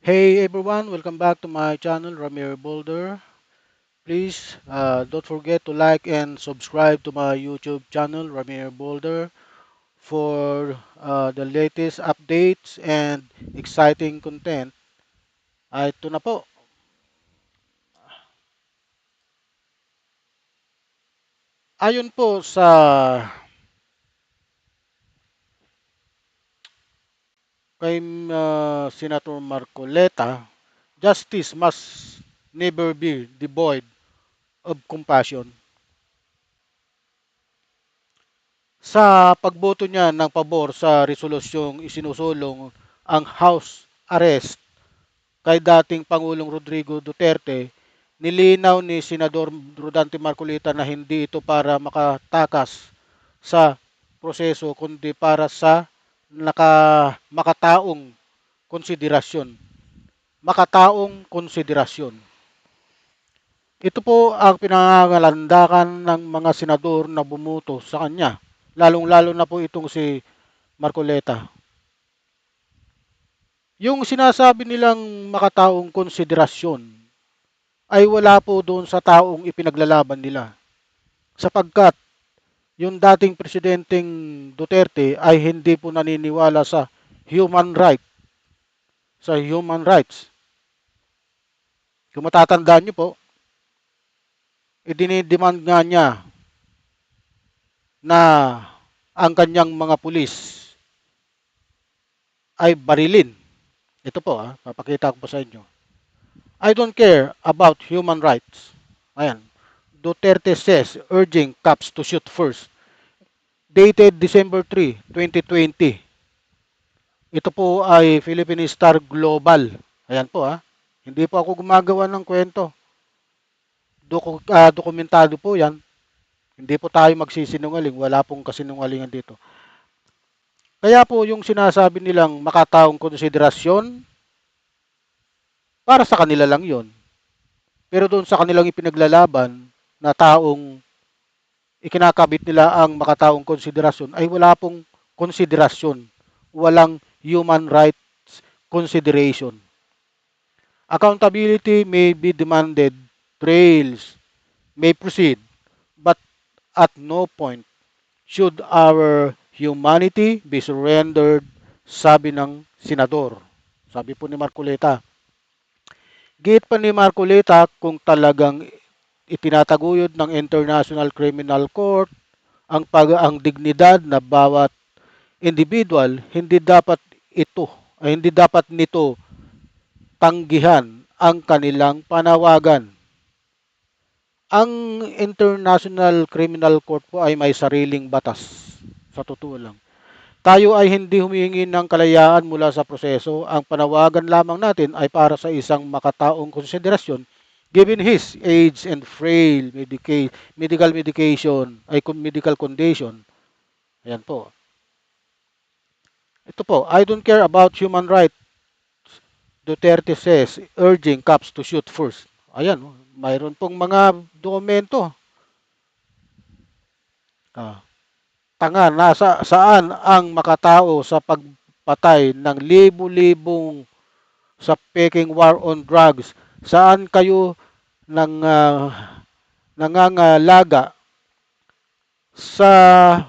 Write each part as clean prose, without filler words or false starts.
Hey everyone, welcome back to my channel, Ramiro Boulder. Please don't forget to like and subscribe to my YouTube channel, Ramiro Boulder, for the latest updates and exciting content. Ito na po. Ayon po sa kay Senator Marcoleta, justice must never be devoid of compassion. Sa pagboto niya ng pabor sa resolusyong isinusulong ang House arrest kay dating Pangulong Rodrigo Duterte, nilinaw ni Senador Rodante Marcolita na hindi ito para makatakas sa proseso kundi para sa makataong konsiderasyon. Makataong konsiderasyon. Ito po ang pinangangalandakan ng mga senador na bumuto sa kanya. Lalong-lalo na po itong si Marcoleta. Yung sinasabi nilang makataong konsiderasyon ay wala po doon sa taong ipinaglalaban nila. Sapagkat yung dating presidenteng Duterte ay hindi po naniniwala human right, sa human rights. Kung matatandaan niyo po, idinidemand nga niya na ang kanyang mga pulis ay barilin. Ito po, papakita ko po sa inyo. I don't care about human rights. Ayan. Duterte says, urging cops to shoot first. Dated December 3, 2020. Ito po ay Philippine Star Global. Ayan po Hindi po ako gumagawa ng kwento. Dokumentado po yan. Hindi po tayo magsisinungaling. Wala pong kasinungalingan dito. Kaya po yung sinasabi nilang makataong konsiderasyon, para sa kanila lang yon. Pero doon sa kanilang ipinaglalaban na taong ikinakabit nila ang makataong konsiderasyon ay wala pong konsiderasyon. Walang human rights consideration. Accountability may be demanded, trails may proceed, but at no point should our humanity be surrendered, sabi ng senador. Sabi po ni Marcoleta. Giit pa ni Marcoleta kung talagang itinataguyod ng International Criminal Court ang dignidad na bawat individual, hindi dapat nito tanggihan ang kanilang panawagan. Ang International Criminal Court po ay may sariling batas, sa totoo lang. Tayo ay hindi humihingi ng kalayaan mula sa proseso. Ang panawagan lamang natin ay para sa isang makataong konsiderasyon given his age and frail medical condition. Ayan po. Ito po, I don't care about human rights, Duterte says, urging cops to shoot first. Ayan, mayroon pong mga dokumento. Ah, saan ang makatao sa pagpatay ng libu-libong sa peking war on drugs? Saan kayo nang nangangalaga sa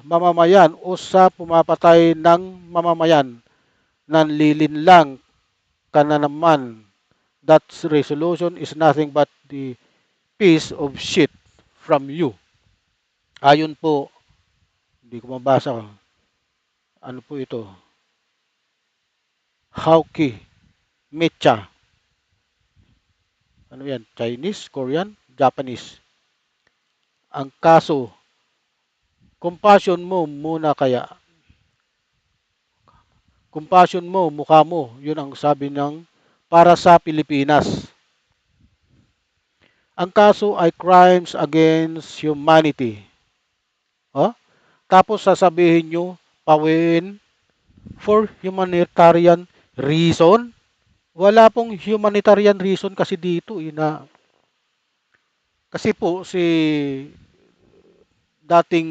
mamamayan o sa pumapatay ng mamamayan? Nanlilinlang ka na naman. That resolution is nothing but the piece of shit from you. Ayon po, hindi ko mabasa. Ano po ito? Hauki Mecha. Ano yan? Chinese, Korean, Japanese. Ang kaso, compassion mo muna kaya. Compassion mo, mukha mo. Yun ang sabi ng para sa Pilipinas. Ang kaso ay crimes against humanity. Oh? Tapos sasabihin nyo, pawin for humanitarian reason. Wala pong humanitarian reason kasi dito. Kasi po si dating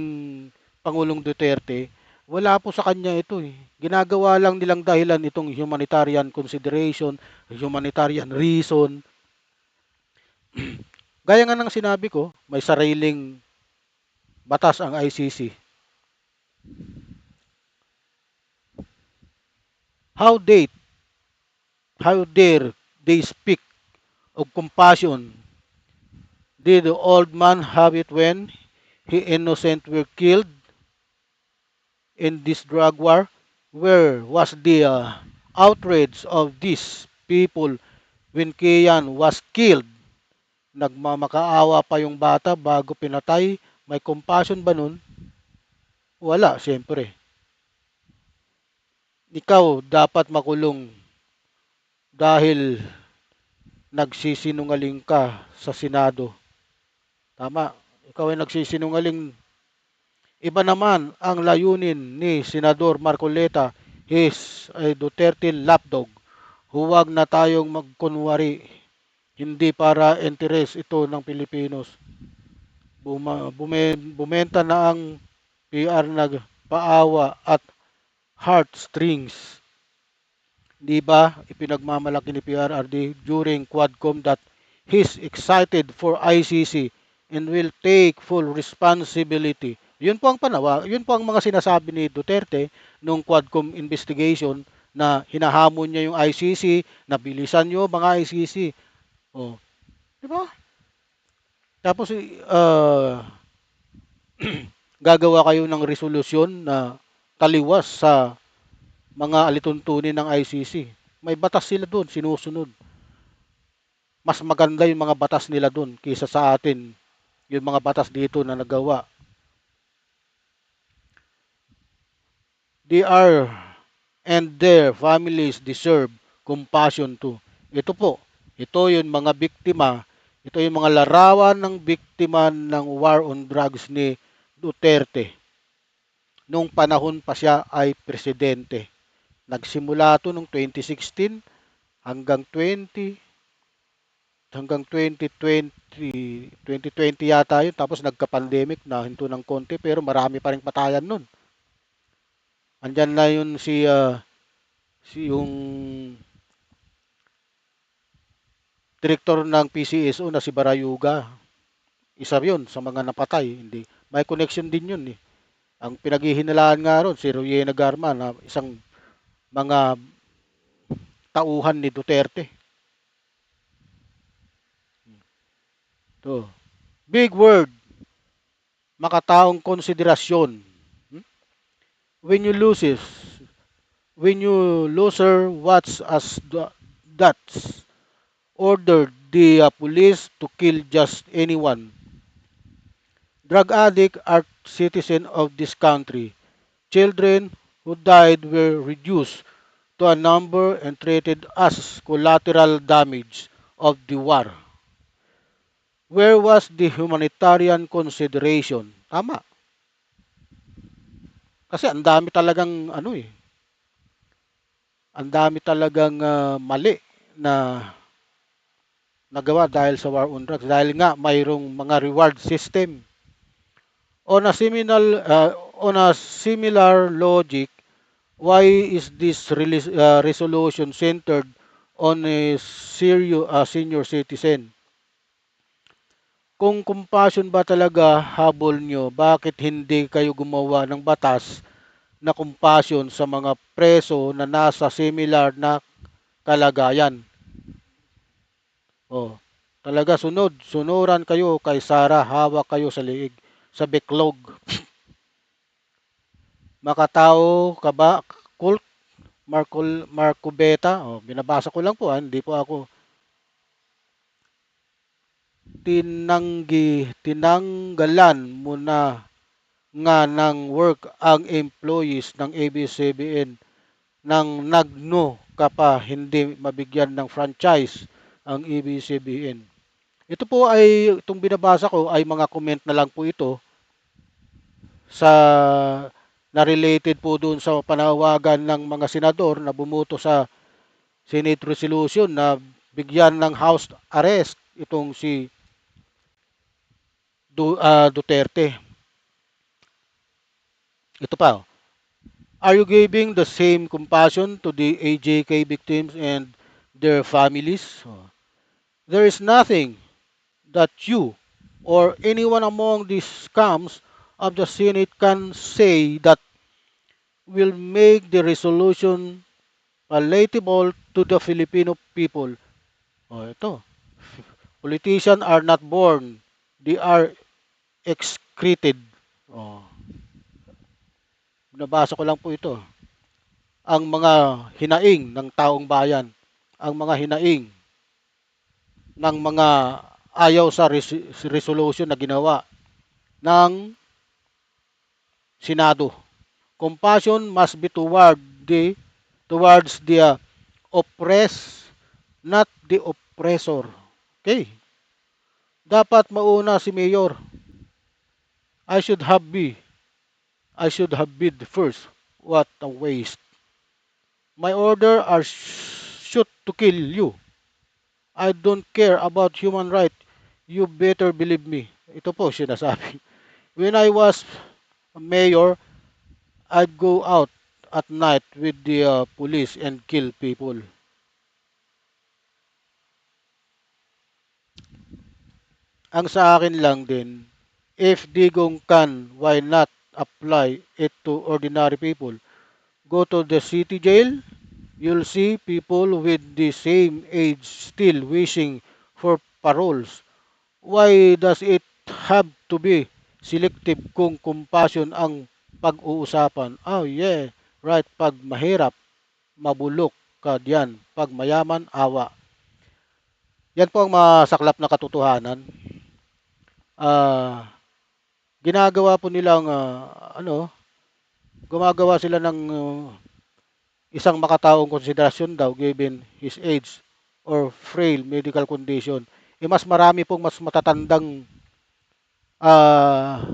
Pangulong Duterte, Wala po sa kanya ito eh. Ginagawa lang nilang dahilan itong humanitarian consideration, humanitarian reason. Gaya nga ng sinabi ko, may sariling batas ang ICC. How they, how dare they speak of compassion? Did the old man have it when he innocent were killed in this drug war? Where was the outrage of these people when Kian was killed? Nagmamakaawa pa yung bata bago pinatay. May compassion ba nun? Wala, siyempre. Ikaw dapat makulong dahil nagsisinungaling ka sa Senado. Tama, ikaw ay nagsisinungaling. Iba naman ang layunin ni Senador Marcoleta, his Duterte lapdog. Huwag na tayong magkunwari, hindi para interes ito ng Pilipinos. Bumenta na ang PR nagpaawa at heartstrings. Di ba ipinagmamalaki ni PRRD during Quadcom that he's excited for ICC and will take full responsibility. Yun po ang yun po ang mga sinasabi ni Duterte nung Quadcom investigation na hinahamon niya yung ICC, nabilisan niyo mga ICC. Oh, di ba? Tapos gagawa kayo ng resolusyon na taliwas sa mga alituntunin ng ICC. May batas sila doon, sinusunod. Mas maganda yung mga batas nila doon kaysa sa atin, yung mga batas dito na nagawa. They are and their families deserve compassion too. Ito po, ito yung mga biktima, ito yung mga larawan ng biktima ng war on drugs ni Duterte nung panahon pa siya ay presidente. Nagsimula to nung 2016 hanggang 2020 yata yun. Tapos nagka-pandemic na hinto ng konti pero marami pa rin patayan nun. Andyan na yun si yung direktor ng PCSO na si Barayuga. Isa yun sa mga napatay. Hindi. May connection din yun eh. Ang pinaghihinalaan nga ron, si Rowena Garma na isang mga tauhan ni Duterte. To. Big word, makataong konsiderasyon. When you lose it, when you loser watch as that's ordered the police to kill just anyone. Drug addicts are citizens of this country. Children who died were reduced to a number and treated as collateral damage of the war. Where was the humanitarian consideration? Tama. Kasi ang dami talagang ang dami talagang mali na nagawa dahil sa war on drugs. Dahil nga mayroong mga reward system. On a similar logic, why is this resolution centered on a senior citizen? Kung compassion ba talaga habol nyo, bakit hindi kayo gumawa ng batas na compassion sa mga preso na nasa similar na kalagayan? Oh, talaga sunuran kayo kay Sarah, hawak kayo sa liig, sa beklog. Makatao ka ba? Colt Marco Beta, binabasa ko lang po, hindi po ako tinanggalan mo na nga ng work ang employees ng ABS-CBN nang nagno ka pa hindi mabigyan ng franchise ang ABS-CBN. Ito po ay, itong binabasa ko ay mga comment na lang po ito sa na related po doon sa panawagan ng mga senador na bumuto sa Senate resolution na bigyan ng house arrest itong si Duterte. Ito pa. Are you giving the same compassion to the AJK victims and their families? There is nothing that you or anyone among these scums of the Senate can say that will make the resolution palatable to the Filipino people. Ito. Politicians are not born. They are excreted. Oh, nabasa ko lang po ito. Ang mga hinaing ng taong bayan, ang mga hinaing ng mga ayaw sa resolution na ginawa ng Senado. Compassion must be towards the oppressed, not the oppressor. Okay? Dapat mauna si Mayor. I should have be. I should have been the first. What a waste. My order are shoot to kill you. I don't care about human right. You better believe me. Ito po sinasabi. When I was mayor, I'd go out at night with the police and kill people. Ang sa akin lang din, if digong can, why not apply it to ordinary people? Go to the city jail, you'll see people with the same age still wishing for paroles. Why does it have to be selective kung compassion ang pag-uusapan? Oh yeah, right. Pag mahirap, mabulok ka diyan. Pag mayaman, awa. Yan po ang masaklap na katotohanan. Ah, ginagawa po nilang gumagawa sila ng isang makataong konsiderasyon daw given his age or frail medical condition. Mas marami pong mas matatandang ah,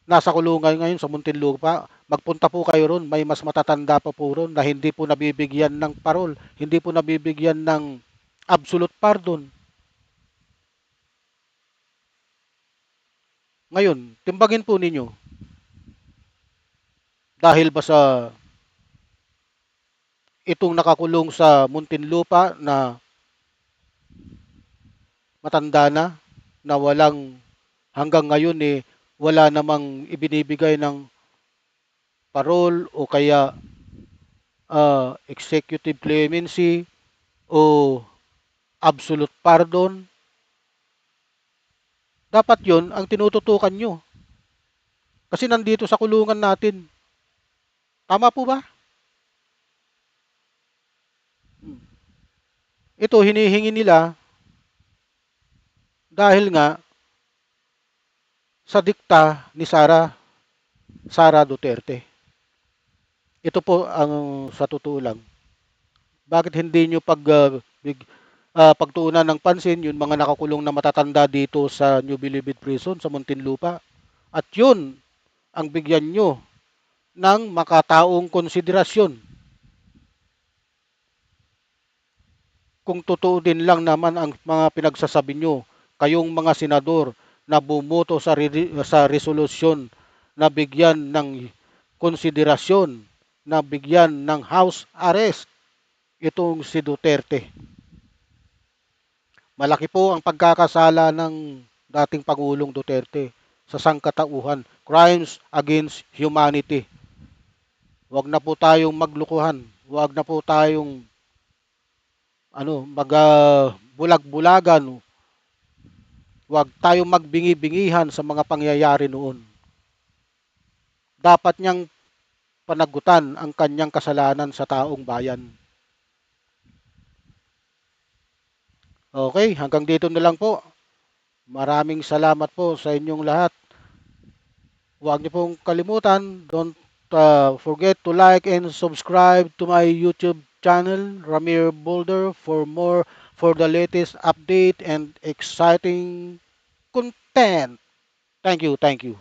nasa kulungan ngayon sa Muntinlupa. Magpunta po kayo ron, may mas matatanda pa po ron na hindi po nabibigyan ng parol, hindi po nabibigyan ng absolute pardon. Ngayon, timbagin po ninyo, dahil ba sa itong nakakulong sa Muntinlupa na matanda na walang hanggang ngayon wala namang ibinibigay ng parol o kaya executive clemency o absolute pardon, dapat yon ang tinututukan nyo. Kasi nandito sa kulungan natin. Tama po ba? Ito, hinihingi nila dahil nga sa dikta ni Sara Duterte. Ito po ang sa totoo lang. Bakit hindi nyo pagtuunan ng pansin yung mga nakakulong na matatanda dito sa New Bilibid Prison sa Muntinlupa? At yun ang bigyan nyo ng makataong konsiderasyon. Kung totoo din lang naman ang mga pinagsasabi nyo, kayong mga senador na bumoto sa resolusyon na bigyan ng konsiderasyon, na bigyan ng house arrest itong si Duterte. Malaki po ang pagkakasala ng dating Pangulong Duterte sa sangkatauhan, crimes against humanity. Huwag na po tayong maglukuhan. Huwag na po tayong bulag-bulagan. Huwag tayong magbingi-bingihan sa mga pangyayari noon. Dapat niyang panagutan ang kanyang kasalanan sa taong bayan. Okay, hanggang dito na lang po. Maraming salamat po sa inyong lahat. Huwag niyo pong kalimutan, don't forget to like and subscribe to my YouTube channel, Ramir Boulder, for the latest update and exciting content. Thank you, thank you.